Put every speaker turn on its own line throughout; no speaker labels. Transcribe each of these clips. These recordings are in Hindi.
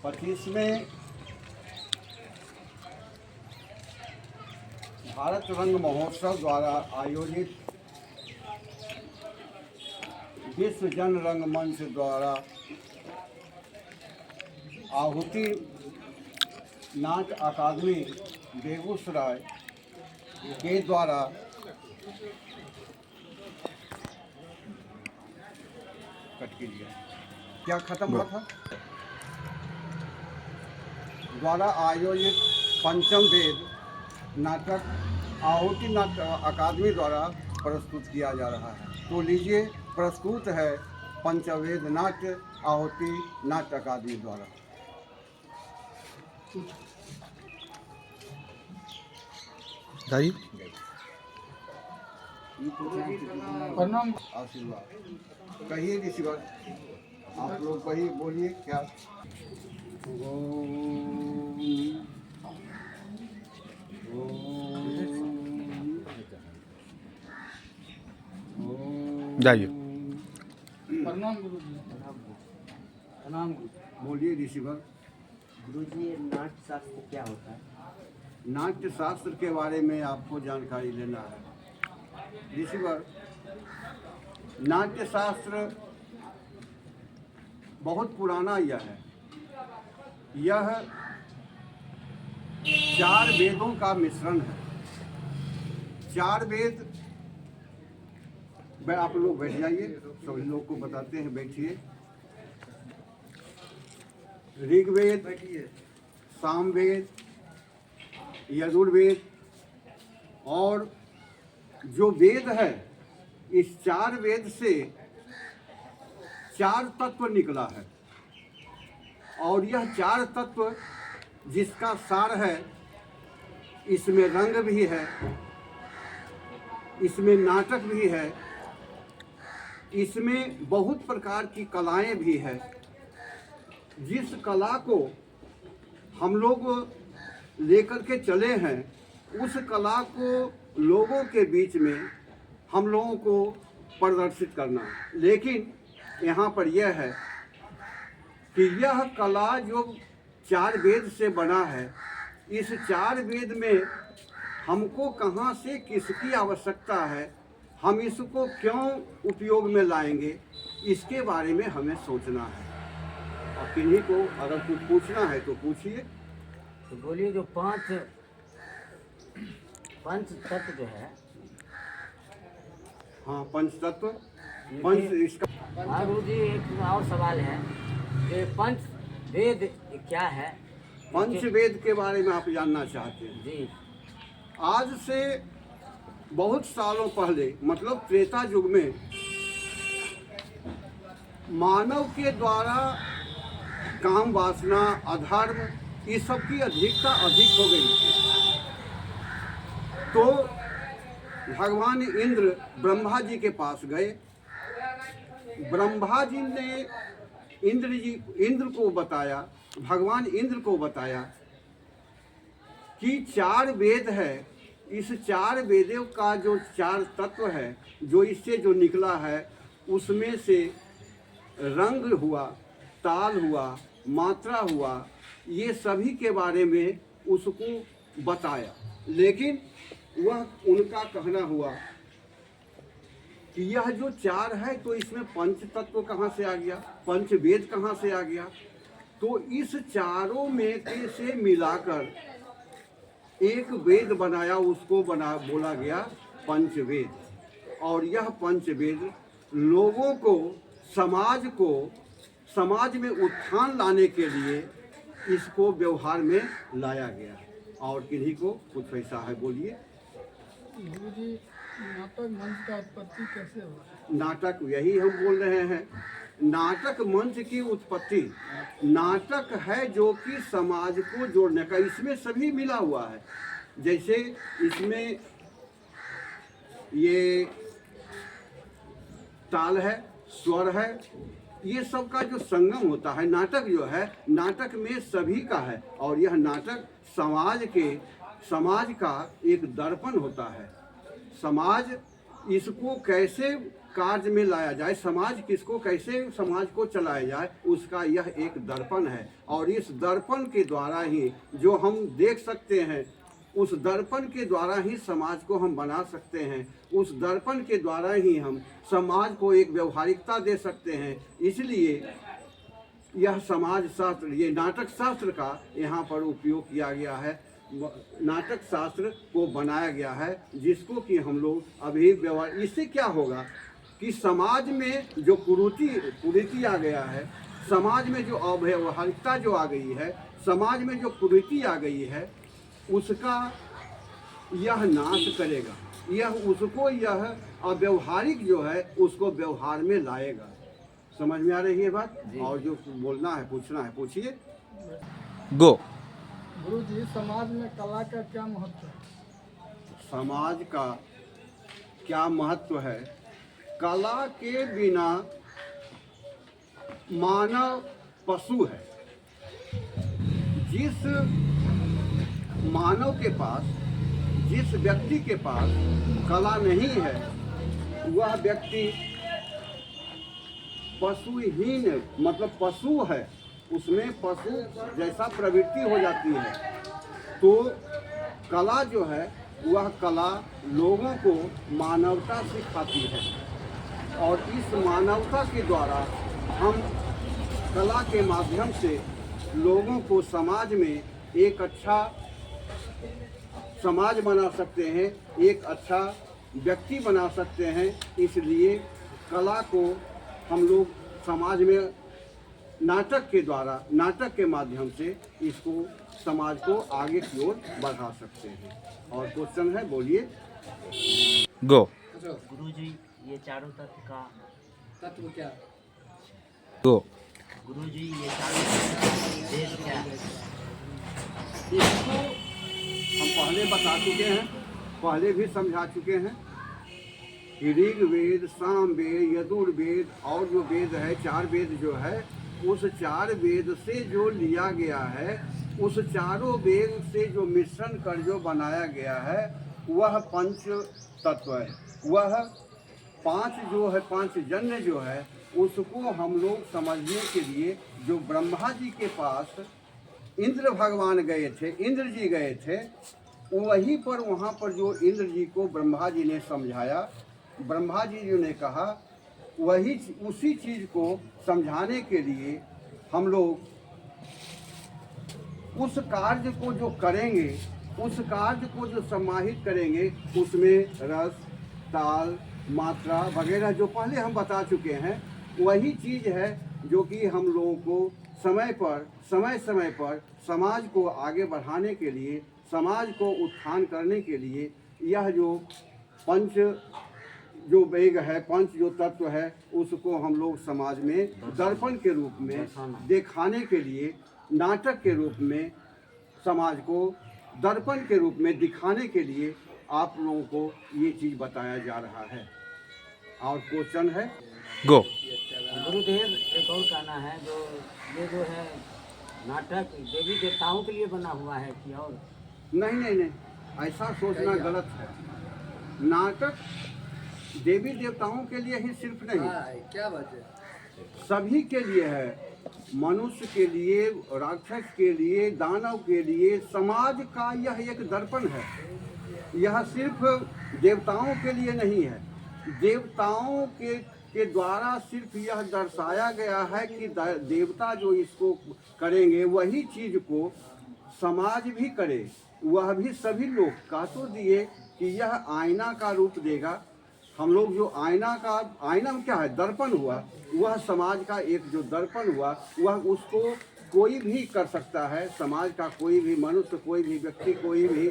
25वें भारत रंग महोत्सव द्वारा आयोजित विश्व जन रंगमंच द्वारा आहुति नाट्य अकादमी बेगूसराय के द्वारा कट कीजिए क्या खत्म हुआ था द्वारा आयोजित पंचम वेद नाटक आहुति नाट्य अकादमी द्वारा प्रस्तुत किया जा रहा है। तो लीजिए प्रस्तुत है पंचवेद नाट्य आहुति नाट्य अकादमी द्वारा।
प्रणाम।
आशीर्वाद कहिए ऋषिवर, आप लोग कहिए, बोलिए क्या।
जाइए।
प्रणाम गुरु जी। प्रणाम गुरु।
बोलिए ऋषिवर।
गुरुजी, नाट्य शास्त्र क्या होता है?
नाट्य शास्त्र के बारे में आपको जानकारी लेना है ऋषिवर। नाट्य शास्त्र बहुत पुराना यह है। यह 4 वेदों का मिश्रण है। 4 वेद, आप लोग बैठ जाइए, सभी लोग को बताते हैं, बैठिए। ऋग्वेद, सामवेद, यजुर्वेद और जो वेद है, इस 4 वेद से 4 तत्व निकला है। और यह 4 तत्व जिसका सार है, इसमें रंग भी है, इसमें नाटक भी है, इसमें बहुत प्रकार की कलाएं भी है। जिस कला को हम लोग लेकर के चले हैं, उस कला को लोगों के बीच में हम लोगों को प्रदर्शित करना है। लेकिन यहाँ पर यह है कि यह कला जो 4 वेद से बना है, इस 4 वेद में हमको कहाँ से किसकी आवश्यकता है, हम इसको क्यों उपयोग में लाएंगे, इसके बारे में हमें सोचना है। और किन्हीं को अगर कुछ पूछना है तो पूछिए।
तो बोलिए, जो पंच तत्व जो है।
हाँ, पंच तत्व, पंच इसका।
हाँ गुरुजी, एक और सवाल है कि पंच वेद क्या है?
पंच वेद के बारे में आप जानना चाहते हैं
जी।
आज से बहुत सालों पहले, मतलब त्रेता युग में, मानव के द्वारा काम वासना, अधर्म, ये सब की अधिकता अधिक हो गई थी। तो भगवान इंद्र ब्रह्मा जी के पास गए। ब्रह्मा जी ने इंद्र को बताया, भगवान इंद्र को बताया कि 4 वेद है। इस 4 वेदों का जो 4 तत्व है, जो इससे जो निकला है, उसमें से रंग हुआ, ताल हुआ, मात्रा हुआ, ये सभी के बारे में उसको बताया। लेकिन वह उनका कहना हुआ कि यह जो 4 है, तो इसमें पंच तत्व कहाँ से आ गया, पंच वेद कहाँ से आ गया। तो इस चारों में से मिलाकर एक वेद बनाया, उसको बोला गया पंचवेद। और यह पंचवेद लोगों को, समाज में उत्थान लाने के लिए इसको व्यवहार में लाया गया। और किन्हीं को कुछ ऐसा है, बोलिए।
गुरुजी, नाटक मंच का उत्पत्ति कैसे हुआ?
नाटक, यही हम बोल रहे हैं। नाटक मंच की उत्पत्ति, नाटक है जो कि समाज को जोड़ने का, इसमें सभी मिला हुआ है। जैसे इसमें ये ताल है, स्वर है, ये सब का जो संगम होता है, नाटक जो है, नाटक में सभी का है। और यह नाटक समाज का एक दर्पण होता है। समाज इसको कैसे कार्य में लाया जाए, समाज किसको कैसे समाज को चलाया जाए, उसका यह एक दर्पण है। और इस दर्पण के द्वारा ही जो हम देख सकते हैं, उस दर्पण के द्वारा ही समाज को हम बना सकते हैं, उस दर्पण के द्वारा ही हम समाज को एक व्यवहारिकता दे सकते हैं। इसलिए यह समाज शास्त्र, ये नाटक शास्त्र का यहाँ पर उपयोग किया गया है, नाटक शास्त्र को बनाया गया है, जिसको कि हम लोग अभी व्यवहार, इससे क्या होगा कि समाज में जो कुरीति आ गया है, समाज में जो अव्यवहारिकता जो आ गई है, समाज में जो कुरीति आ गई है, उसका यह नाश करेगा, यह उसको, यह अव्यवहारिक जो है उसको व्यवहार में लाएगा। समझ में आ रही है बात? और जो बोलना है, पूछना है, पूछिए।
गो।
गुरुजी, समाज में कला का क्या महत्व है?
समाज का क्या महत्व है? कला के बिना मानव पशु है। जिस मानव के पास, जिस व्यक्ति के पास कला नहीं है, वह व्यक्ति पशुहीन, मतलब पशु है, उसमें पशु जैसा प्रवृत्ति हो जाती है। तो कला जो है, वह कला लोगों को मानवता सिखाती है, और इस मानवता के द्वारा हम कला के माध्यम से लोगों को समाज में एक अच्छा समाज बना सकते हैं, एक अच्छा व्यक्ति बना सकते हैं। इसलिए कला को हम लोग समाज में नाटक के द्वारा, नाटक के माध्यम से इसको समाज को आगे की ओर बढ़ा सकते हैं। और क्वेश्चन है, बोलिए।
गो।
गुरुजी, ये चारों तत्व का
तत्व क्या?
गो।
गुरुजी, ये चारों तत्व का भेद क्या है?
इसको हम पहले बता चुके हैं, पहले भी समझा चुके हैं कि ऋग्वेद, सामवेद, यजुर्वेद और जो वेद है, 4 वेद जो है, उस 4 वेद से जो लिया गया है, उस चारों वेद से जो मिश्रण कर जो बनाया गया है, वह पंच तत्व है। वह 5 जो है, 5 जन्य जो है, उसको हम लोग समझने के लिए जो ब्रह्मा जी के पास इंद्र भगवान गए थे, इंद्र जी गए थे, वहीं पर, वहाँ पर जो इंद्र जी को ब्रह्मा जी ने समझाया, ब्रह्मा जी ने कहा, वही उसी चीज़ को समझाने के लिए हम लोग उस कार्य को जो करेंगे, उस कार्य को जो समाहित करेंगे, उसमें रस, ताल, मात्रा वगैरह जो पहले हम बता चुके हैं, वही चीज़ है जो कि हम लोगों को समय समय पर समाज को आगे बढ़ाने के लिए, समाज को उत्थान करने के लिए, यह जो पंच जो वेग है, पंच जो तत्व है, उसको हम लोग समाज में दर्पण के रूप में दिखाने के लिए, नाटक के रूप में समाज को दर्पण के रूप में दिखाने के लिए आप लोगों को ये चीज़ बताया जा रहा है। और क्वेश्चन है,
गो।
गुरुदेव, एक और कहना है, जो ये जो है नाटक देवी देवताओं के लिए बना हुआ है कि और?
नहीं, ऐसा सोचना गलत है। नाटक देवी देवताओं के लिए ही सिर्फ नहीं,
क्या बात है,
सभी के लिए है। मनुष्य के लिए, राक्षस के लिए, दानव के लिए, समाज का यह एक दर्पण है। यह सिर्फ देवताओं के लिए नहीं है। देवताओं के द्वारा सिर्फ यह दर्शाया गया है कि देवता जो इसको करेंगे, वही चीज़ को समाज भी करे। वह भी सभी लोग कह तो दिए कि यह आईना का रूप देगा। हम लोग जो आईना में क्या है, दर्पण हुआ, वह समाज का एक जो दर्पण हुआ, वह उसको कोई भी कर सकता है। समाज का कोई भी मनुष्य, कोई भी व्यक्ति, कोई भी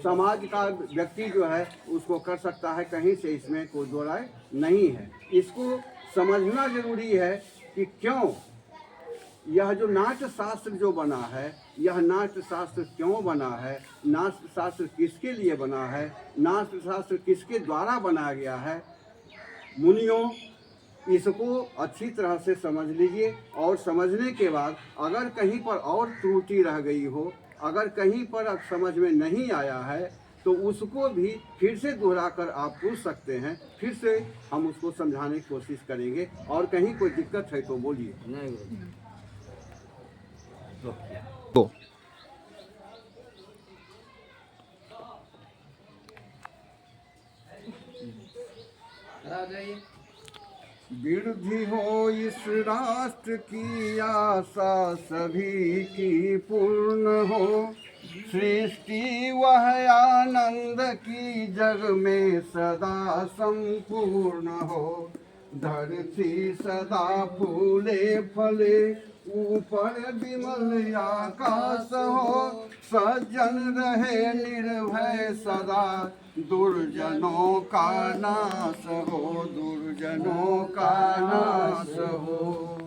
समाज का व्यक्ति जो है उसको कर सकता है। कहीं से इसमें कोई दो राय नहीं है। इसको समझना जरूरी है कि क्यों यह जो नाट्य शास्त्र जो बना है, यह नाट्य शास्त्र क्यों बना है, नाट्य शास्त्र किसके लिए बना है, नाट्य शास्त्र किसके द्वारा बनाया गया है। मुनियों, इसको अच्छी तरह से समझ लीजिए, और समझने के बाद अगर कहीं पर और त्रुटि रह गई हो, अगर कहीं पर अब समझ में नहीं आया है, तो उसको भी फिर से दोहरा कर आप पूछ सकते हैं। फिर से हम उसको समझाने की कोशिश करेंगे, और कहीं कोई दिक्कत है तो बोलिए।
नहीं गुरुजी।
गो।
वृद्धि हो इस राष्ट्र की आशा सभी की पूर्ण हो, सृष्टि वह आनंद की जग में सदा संपूर्ण हो। धरती सदा फूले फले ऊपर विमल आकाश हो, सज्जन रहे निर्भय सदा दुर्जनों का नाश हो, दुर्जनों का नाश हो।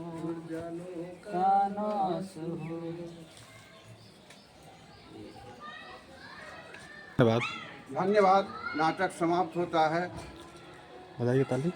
का नाश हो।
धन्यवाद।
धन्यवाद। नाटक समाप्त होता है।
बताइए ताली।